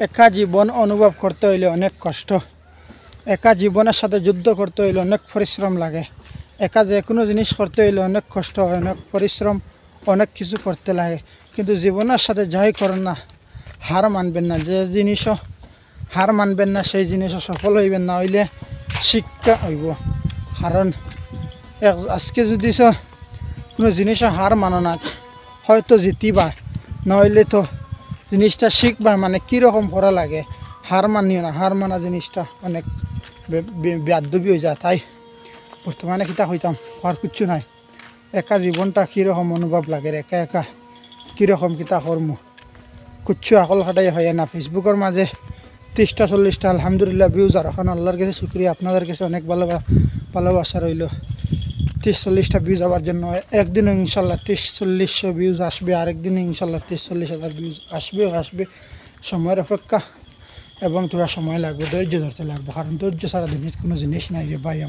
একা জীবন অনুভব করতে হইলে অনেক কষ্ট, একা জীবনের সাথে যুদ্ধ করতে হইলে অনেক পরিশ্রম লাগে, একা যে কোনো জিনিস করতে হইলে অনেক কষ্ট হয়, অনেক পরিশ্রম, অনেক কিছু করতে লাগে। কিন্তু জীবনের সাথে যাই করেন না, হার মানবেন না। যে জিনিসও হার মানবেন না সেই জিনিসও সফল হইবেন না, হইলে শিক্ষা হইব। কারণ আজকে যদি কোনো জিনিসও হার মানো না, হয়তো জিতিবা, নইলে তো জিনিসটা শিখবা, মানে কীরকম করা লাগে। হার মানিও না, হার মানা জিনিসটা অনেক বেয়াদবি হয়ে যায়। তাই বর্তমানে কিতা হইতাম আর কিচ্ছু নাই। একা জীবনটা কীরকম অনুভব লাগে, একা একা কীরকম কিতা কর্ম কিচ্ছু আকল খাটাই হয় না। ফেসবুকের মাঝে 30টা 40টা আলহামদুলিল্লাহ ভিউজ, আর এখন আল্লাহর কাছে শুক্রিয়া, আপনাদের কাছে অনেক ভালোবাসা রইল। 30-40টা ভিউজ হওয়ার জন্য একদিনও ইনশাল্লাহ 30-40 ভিউজ আসবে, আরেকদিনও ইনশাল্লাহ 30-40 হাজার ভিউজ আসবে। সময়ের অপেক্ষা, এবং তোরা সময় লাগবে, ধৈর্য ধরতে লাগবে। কারণ ধৈর্য ছাড়া দুনিয়ার কোনো জিনিস নাই রে ভাই।